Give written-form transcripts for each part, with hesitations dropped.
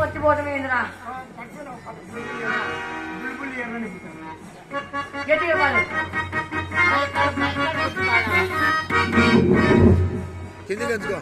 వచ్చిపోవటం ఏందిరా గట్టిగా పాడు కిందికి ఎంచుకో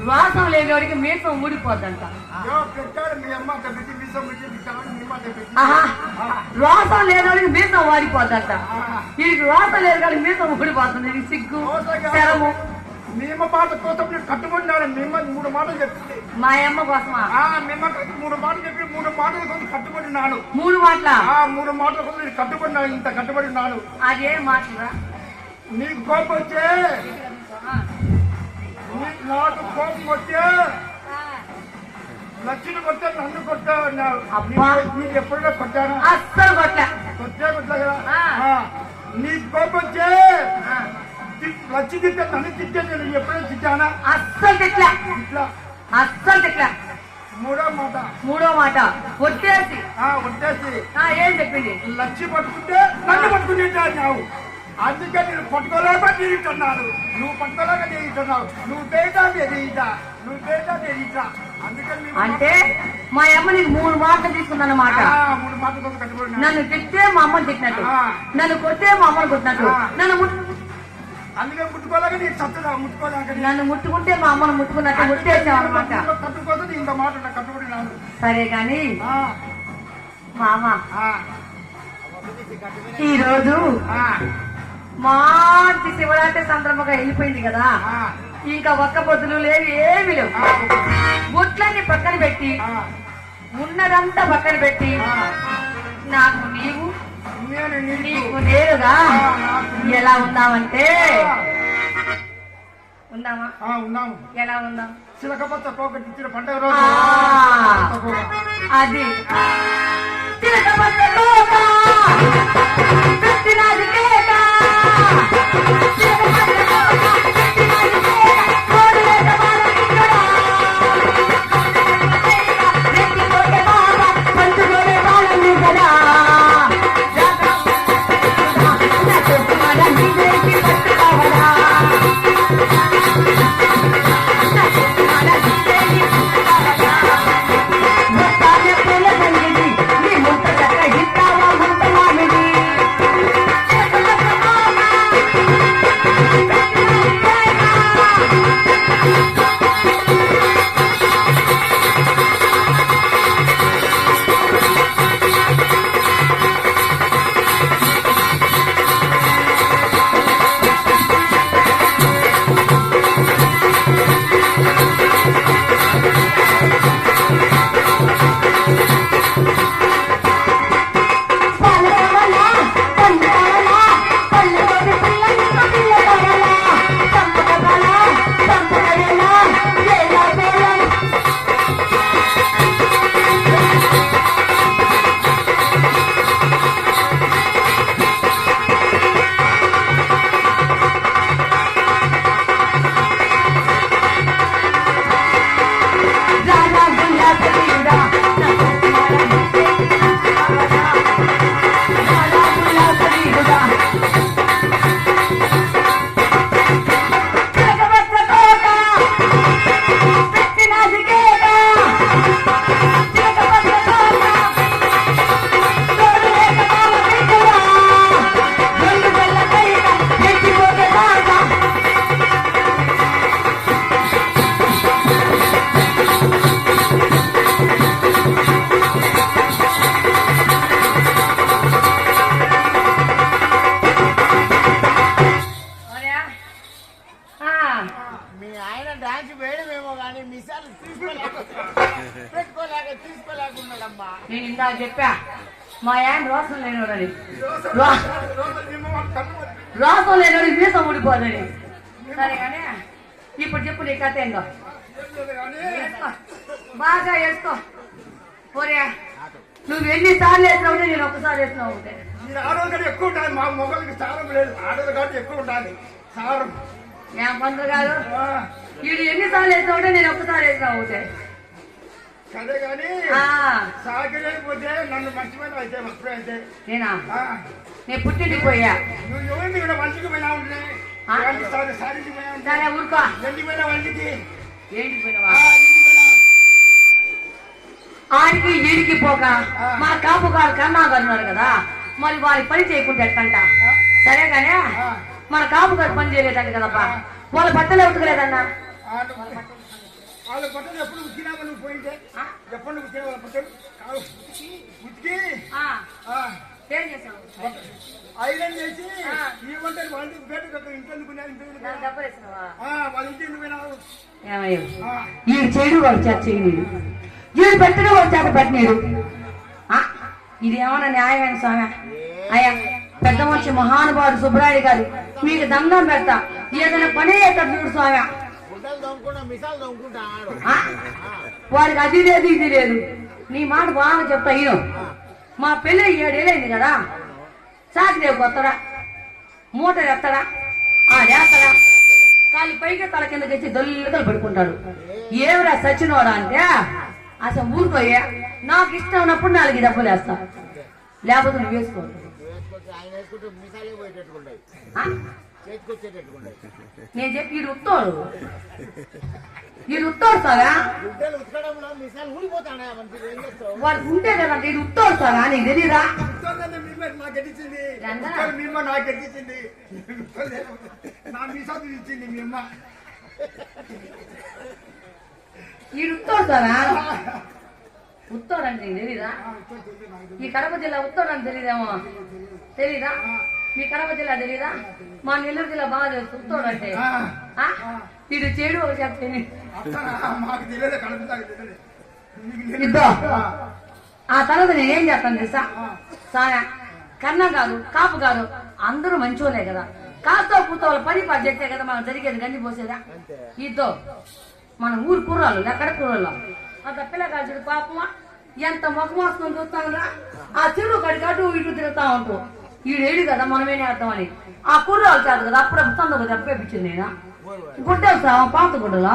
వాసం లేనివాడికి మీసం ఊడిపోద్దంట వాసం లేనివాడికి మీసం వాడిపోద్దంట వీడికి వాసం లేదు కానీ మీసం ఊడిపోతుంది ఇది సిగ్గు శరము మేమ మాట కోసం నేను కట్టుబడినాను మేమ 3 మాటలు చెప్పింది మా అమ్మ కోసమా మేమ 3 మాటలు చెప్పి 3 మాటల కోసం కట్టుబడినాను 3 మాటల 3 మాటల కోసం నేను కట్టుబడినాను ఇంత కట్టుబడినాను అదే మాటరా నీకు కోపం వచ్చే నాకు కోపం వచ్చే లక్ష్మి కొట్టే నన్ను కొట్టావు నీకు ఎప్పుడైనా కొట్టాను అస్సలు కొట్టా కదా నీకు కోపం వచ్చే లక్ష్మి తిట్టే నన్ను తిట్టే నేను ఎప్పుడైనా తిట్టానా అస్సలు తిట్లా అస్సలు తిట్లా మూడో మాట కొట్టేసి ఏం చెప్పింది లక్ష్మి పట్టుకుంటే నన్ను పట్టుకునేటావు అందుకే నేను పట్టుకోలేక తిరుగుతున్నాను నువ్వు పట్టుకోలేక తిరుగుతున్నావు నువ్వు బేటా అందుకని అంటే మా అమ్మ నీకు 3 మాటలు తీసుకుందన్నమాట 3 మాటల కోసం కట్టుబడి నన్ను తిట్టే మా అమ్మని తిట్టినట్టు నన్ను కొట్టే మా అమ్మని కొట్టినట్టు అందుకే ముట్టుకోలేక నీకు చక్కగా ముట్టుకోలేక నన్ను ముట్టుకుంటే మా అమ్మను ముట్టుకున్నట్టు ముట్టేసావు అనమాట కట్టుకోసం ఇంత మాట కట్టుబడినాను సరే గాని మామ ఈరోజు మంచి శివరాత్రి సందర్భంగా వెళ్ళిపోయింది కదా ఇంకా ఒక్క పొద్దులు లేవు ఏమి లేవు బొట్లన్నీ పక్కన పెట్టి ఉన్నదంతా పక్కన పెట్టి నాకు నీవు నీకు నేరుగా ఎలా ఉన్నామంటే ఉందామా ఎలా ఉందాం చిలకపచ్చ పోగొట్టి ఇచ్చిన పండుగ రోజు అది చిలకపచ్చ పోక పెట్టినది కేక తీసుకోలేకున్నాడమ్మా. నేను ఇందాక చెప్పా మా ఆయన రోసం లేనివాడని రోసం లేనివాడి వీసం ఊడిపోదని. సరే కానీ ఇప్పుడు చెప్పు నీ కథ ఏందో. వేసుకో. బాగా వేసుకో. పోరే నువ్వు ఎన్నిసార్లు వేసినావు నేను ఒక్కసారి వేసినావు ఒకటే. ఆడవాళ్ళ కంటే ఎక్కువ ఉండాలి. మా మొగలకి సారం లేదు. ఆడవాళ్ళ కంటే ఎక్కువ ఉండాలి సారం. ఏం పంతులు కాదు వీడు ఎన్నిసార్లు వేసినావు నేను ఒక్కసారి వేసినావు ఒకటే. సరే కానీ సాకి లేకపోతే నన్ను మర్చిపోయినా అయితే మర్చిపోయితే నేనా నేను పుట్టింటికి పోయా. నువ్వు ఎవరిని ఇక్కడ వంటికి పోయినా ఉంటే సారికి పోయినా ఉంటే సరే ఊరుకో. ఎండికి పోయినా వంటికి ఏంటి పోయినవా ఆడికి ఈడికి పోక మా కాపు గారు కన్నా గారు కదా మరి వారి పని చేయకుండా ఎట్టంట. సరే కానీ మన కాపు గారు పని చేయలేదంట కదబ్బా. వాళ్ళ బట్టలు ఉతకలేదన్నా. వాళ్ళ బట్టలు ఎప్పుడు ఉతికినామా నువ్వు పోయింటే? ఎప్పుడు నువ్వు ఉతికినా వాళ్ళ బట్టలు ఉతికి ఏం చేసావు? ఐరన్ చేసి ఈ వంట వాళ్ళ ఇంటి ఇంట్లో డబ్బులేసినవా? వాళ్ళ ఇంటి ఎందుకు పోయినావు? ఏమయ్యో ఈ చెడు వాడు చేత చేయనీడు వీడు పెట్టడం వాడు చేత పెట్టనీడు. ఇది ఏమన్నా న్యాయమైన స్వామి? అయ్యా పెద్ద మనిషి మహానుభావుడు సుబ్బరాయుడు గారు మీకు దండం పెడతా ఏదైనా పని అవుతాడు చూడు స్వామి. వాడికి అది లేదు ఇది లేదు. నీ మాట బాగా చెప్తా ఈయన. మా పెళ్ళి 7 ఏళ్ళైంది కదా. సాకిదేవు కొత్తడా మూట ఎత్తడా చేస్తాడా కాలి పైకి తల కిందకి వచ్చి దొల్లుగా పడుకుంటాడు. ఏమిరా సచ్చినోడా అంటే అసలు ఊరుకోయా నాకు ఇష్టం ఉన్నప్పుడు 4 డబ్బులు వేస్తా లేకపోతే నువ్వు వేసుకో. నేను చెప్పి వీడు ఉత్తోడు వీడు ఉత్తోడు సారా వాడు ఉంటే కదంటే వీడు ఉత్తోడు సారా నీకు తెలీదా? నాకు ఎట్టించింది నా మీసా ఇచ్చింది మీ అమ్మ. వీడు ఉత్తోడు సారా ఉత్తోడు అంటే నీకు తెలీదా? ఈ కడప జిల్లా ఉత్తోడు అని తెలీదేమో. తెలీదా? మీ కడప జిల్లా తెలీదా? మా నెల్లూరు జిల్లా బాగా తెలుసు ఉత్తోడు అంటే. వీడు చెడు ఒక చెప్తే ఇద్దో ఆ తర్వాత నేనేం చేస్తాను తెలుసా సాయా కన్నా కాదు కాపు కాదు అందరూ మంచోలే కదా. కాస్తో పూతో వాళ్ళ పని చేస్తే కదా మనం జరిగేది గంజి పోసేదా. ఇద్దో మన ఊరు కుర్రాళ్ళు ఎక్కడ కుర్రాళ్ళు అంత పిల్లగాడు పాపమా ఎంత మొఖమోసం చూస్తానురా. ఆ చెరువు కడిగాటు ఇటు తిరుగుతా ఉంటావు. ఈడేడు కదా మనమేనే అర్థమని ఆ కుర్రాళ్ళు కాదు కదా అప్పుడు తొందరగా దెబ్బేపించింది నేను గుడ్డలు సావా పాత గుడ్డలో.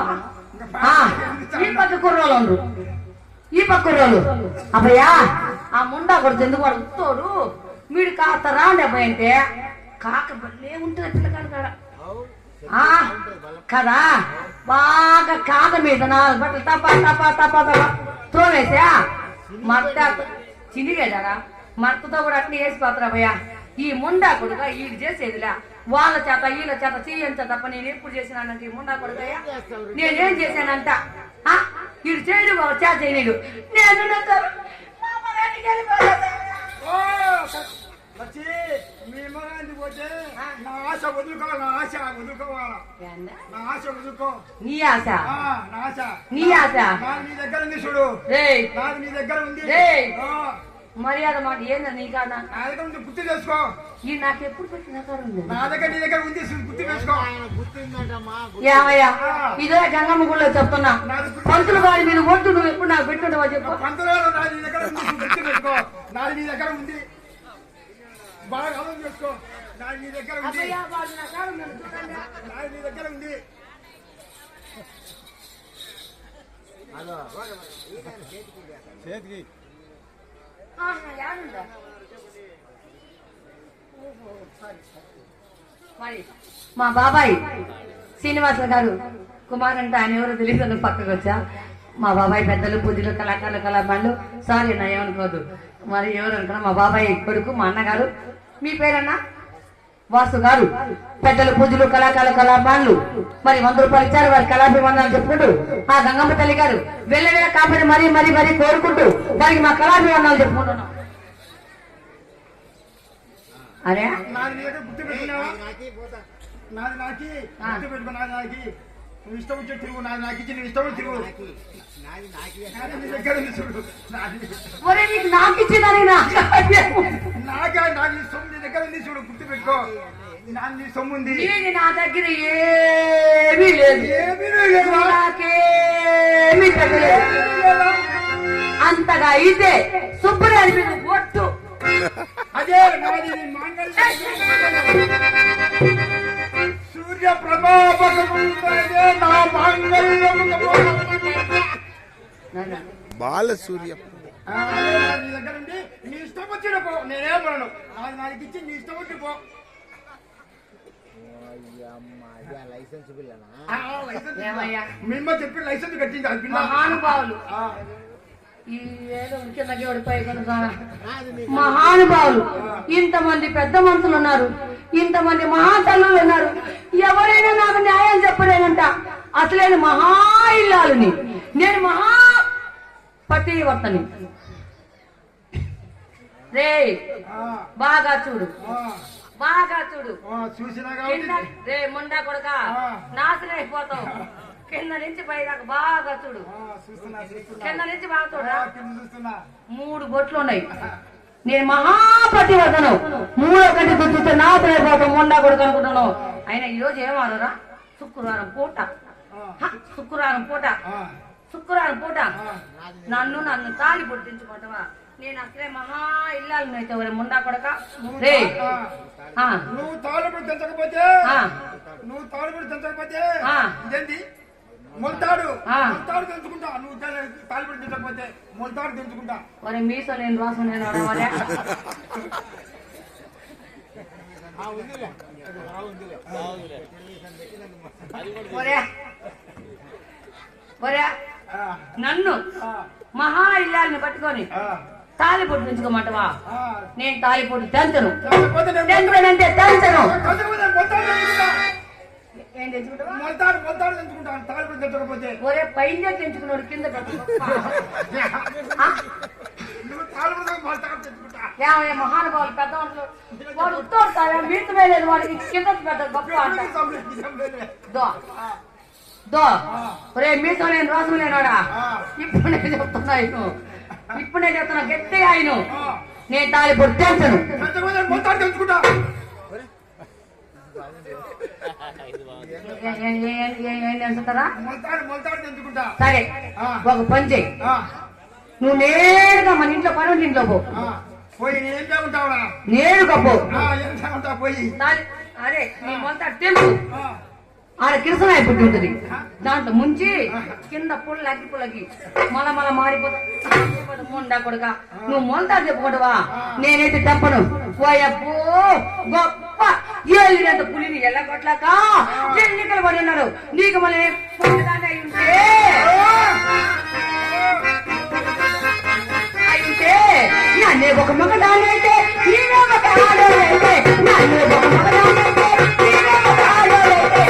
ఈ పక్క కుర్రోళ్ళు ఉండరు ఈ పక్క కుర్రోళ్ళు అబ్బయ్యా ఆ ముండా కూడా ఎందుకు వాడు ఉత్తోడు వీడు కాస్తారా అని అబ్బాయి అంటే కాక బల్లే ఉంటుంది పిల్లకాడు కాడ కదా. బాగా కాక మీద 4 బట్టలు తప్ప తప్ప తప్ప తప్ప తోమేసా మట్ట చినిగేదారా మట్టతో కూడా అట్నే వేసిపోతారా భయ్యా. ఈ ముండా కొడుగా వీడు చేసేదిలే వాళ్ళ చేత వీళ్ళ చేత చెయ్యంత తప్ప నేను ఎప్పుడు చేసినానంటే ఈ ముండా కొడుకయ్యా నేనేం చేశానంట వీడు చేయడు వాళ్ళ చేత చేయలేడు. నేను మీ అమ్మగారికి పోతే నా ఆశ వదులుకోవాలి. నా ఆశ వదులుకోవాలా? నా ఆశ వదులుకో. నీ ఆశ నా ఆశ నీ ఆశ నీ దగ్గర ఉంది చూడు. నాకు నీ దగ్గర ఉంది. మర్యాద మాట ఏందని నీ కాదా? నా దగ్గర ఉంది గుర్తు చేసుకో. ఈ నాకెప్పుడు పెట్టిన నా దగ్గర నీ దగ్గర ఉంది గుర్తు చేసుకో. ఏమయ్యా ఇదే గంగమ్మ గుళ్ళో చెప్తున్నా పంతులు గారి మీరు ఒట్టు నువ్వు ఎప్పుడు నాకు పెట్టుండవా చెప్పు. పంతులు గారు నాది నీ దగ్గర ఉంది గుర్తు పెట్టుకో. నాది నీ దగ్గర ఉంది బాగా ఆలోచన చేసుకో. నాది నీ దగ్గర ఉంది. నాది నీ దగ్గర ఉంది. చేతికి మా బాబాయ్ శ్రీనివాస గారు కుమార్ అంటే ఆయన ఎవరో తెలియదు పక్కకు వచ్చా. మా బాబాయ్ పెద్దలు పూజలు కళాకారులు కళాబాండ్లు సారీ నా ఏమనుకోదు మరి ఎవరు అనుకున్నా మా బాబాయ్ కొడుకు మా అన్నగారు. మీ పేరన్నా వాసు గారు పెద్దలు పూజలు కళాకారులు కళాబాండ్లు మరి 100 రూపాయలు ఇచ్చారు. వారి కళాభివందనాలు చెప్పుకుంటూ ఆ గంగమ్మ తల్లి గారు వెళ్ళవే కాబట్టి మరీ మరీ మరీ కోరుకుంటూ వారికి మా కళాభివందనాలు చెప్పుకుంటున్నాం. అరే నాది నీ దగ్గర గుర్తు పెట్టుకున్నావా? నాది నాకి గుర్తు పెట్టుకున్నా. నాకి నువ్వు ఇష్టం వచ్చి తిరుగు, నాకు ఇచ్చి నువ్వు ఇష్టం వచ్చి తిరుగు. నాది నీ దగ్గర ఉంది చూడు. ఒరే నీకు నాకు ఇచ్చేదానికి నాకు ఈ సొమ్ము నీ దగ్గర ఉంది చూడు, గుర్తు పెట్టుకో. నీ సొమ్ము ఉంది. నా దగ్గర ఏమీ లేదు, నాకేమీ తగ్గలేదు. అంతగా అయితే శుభ్ర అనిపింది ఒట్టు. అదే నాది సూర్య ప్రభావము నా మాంగళ్యము. బాల సూర్య నీ దగ్గర ఉండి నీ ఇష్టం వచ్చిన పో, నేనేమన్నాను నాకు ఇచ్చి నీ ఇష్టం వచ్చి పో. మిమ్మ చెప్పి లైసెన్స్ కట్టింది అది పిల్ల. మహానుభావులు ఈ ఏదో కిందకి ఓడిపోయి మహానుభావులు, ఇంతమంది పెద్ద మనుషులు ఉన్నారు, ఇంతమంది మహాతల్లులు ఉన్నారు, ఎవరైనా నాకు న్యాయం చెప్పలేనంట. అసలేని మహా ఇల్లాలని, నేను మహా పతివర్తని. రే బాగా చూడు, బాగా చూడు. చూసినా రే ముండా కొడుక నాశనం అయిపోతావు. కింద నుంచి పైదాకా బాగా చూడు, కింద నుంచి బాగా చూడ. 3 బొట్లు ఉన్నాయి. నేను మహాపతివర్తను. 3వ కంటి చూస్తే నాశనం అయిపోతావు ముండా కొడుకు అనుకుంటున్నావు. అయినా ఈరోజు ఏమన్నారా? శుక్రవారం పూట, శుక్రవారం పూట, శుక్రవారం పూట నన్ను తాళి పొట్టించుకుంటావా? నేను అసలే మహా ఇల్లాలని అయితే ఒరే ముండా కొడక. రే నువ్వు తాళిపడి తెంచకపోతే, నువ్వు తాళిపడి తెంచకపోతే ఇదేంటి మొలతాడు, మొలతాడు తెంచుకుంటా. నువ్వు తాళిపడి తెంచకపోతే మొలతాడు తెంచుకుంటా. ఒరే మీసో నేను రాసు నేను ఒరే ఒరే నన్ను మహా ఇల్లాలని పట్టుకొని తాలిపొట్టు తెంచుకోమంటవా? నేను తాలిపొట్టు తెంచను, తెంచనంటే తెంచను. ఏం తెచ్చుకుంటావా? మొలతాడు తెంచుకుంటాను తాళిపడి తెంచకపోతే. ఒరే పైన తెంచుకున్నాడు కింద మహానుభావులు పెద్ద వాడు ఉత్తోడతారా? మీత వేయలేదు వాడికి కింద పెద్ద గొప్ప అంట. ఒరే మీతో నేను రోజు లేనాడా? ఇప్పుడు నేను చెప్తున్నా, ఇప్పుడు నేను చెప్తున్నా గట్టిగా ఆయన. నేను తాలిపొట్టు తెంచను. తెంచుకుంటా. సరే ఒక పని చెయ్యి, నువ్వు నేరుగా మన ఇంట్లో పని ఉంటే ఇంట్లో పో. పోయి ఏం చేయమంటావురా? నేరుగా పో. ఏం చేయమంటావు? పోయి అరే నీ మొత్తం తెలుసు ఆడ కిరసనాయ పుట్టి ఉంటుంది, దాంట్లో ముంచి కింద పుల్లకి పుల్లకి మల మాడిపోతా ముండా కొడుక. నువ్వు మొలతా చెప్పుకుంటావా? నేనైతే తెప్పను. పోయబ్బో గొప్ప ఏళ్ళినంత పులిని ఎల్లగొట్లాక ఎన్నికలు పడి ఉన్నాడు. నీకు మళ్ళీ అయితే నన్నే ఒక మగదాన్ని అయితే నేనే ఒక ఆడోళ్ళైతే, నన్నే ఒక మగదాన్ని అయితే నేనే ఒక ఆడోళ్ళైతే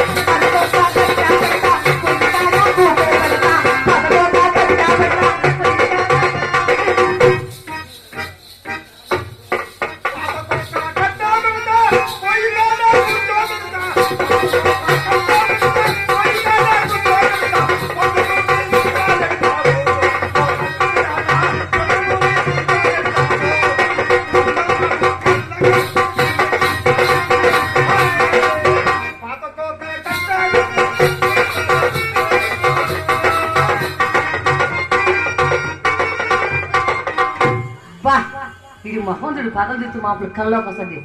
ఇది మహోదరుడు పగలు తీస్తూ మాపులు కళ్ళలోకి వస్తుంది.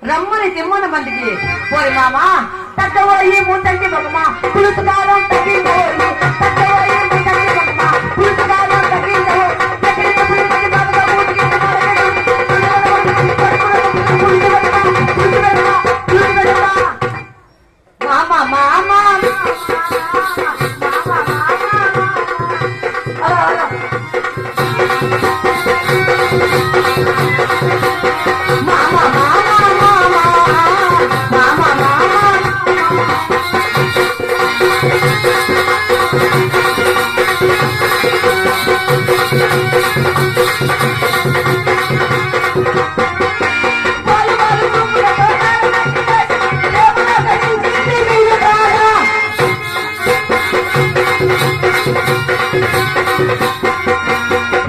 రమ్మని తిమ్మన్న మందికి పోయి మామా తగ్గబోయి ముందండి బొమ్మా పులుసు కాలం తగ్గించబోయి, తగ్గబోయి ముందండి బొమ్మా పులుసు కాలం తగ్గించబోయి. మామా మామా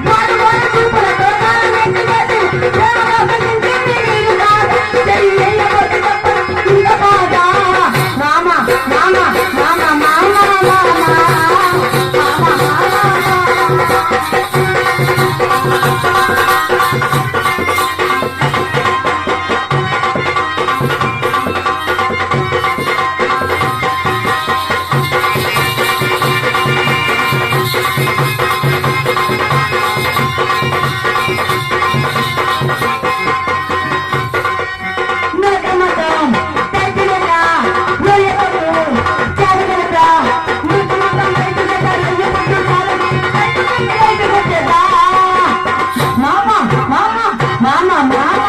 మోడు మోడు చూపులతో కాలమెత్తి వేసి ప్రేమగా బంధించింది నీరు కాదా. చెయ్యి వేయబోతే తప్పదు ఇంత బాధ. మామ మామ మామ మామ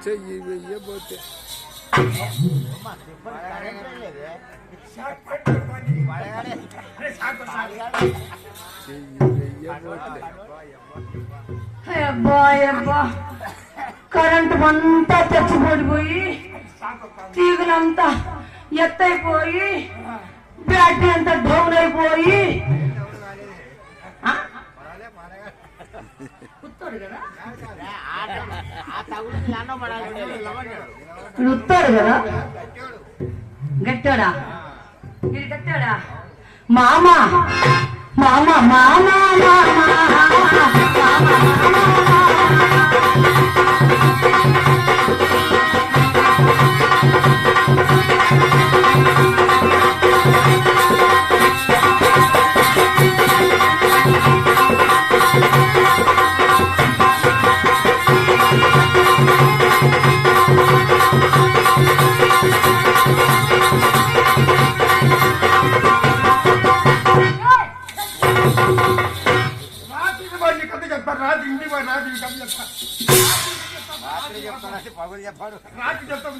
చెయ్యి వెయ్యబోతే చెయ్యి వెయ్యబోతే అబ్బా అబ్బా కరెంటు అంతా చచ్చిపడిపోయి తీగలంతా ఎత్తైపోయి బ్యాటరీ అంతా డౌన్ అయిపోయి కుత్తాడు కదా ఉత్తాడు కదా గట్టాడా ఇది గట్టాడా మామ మామ మామ రాజు ఇంటికి పోయి రాజు చెప్పాడు రాజు చెప్తాం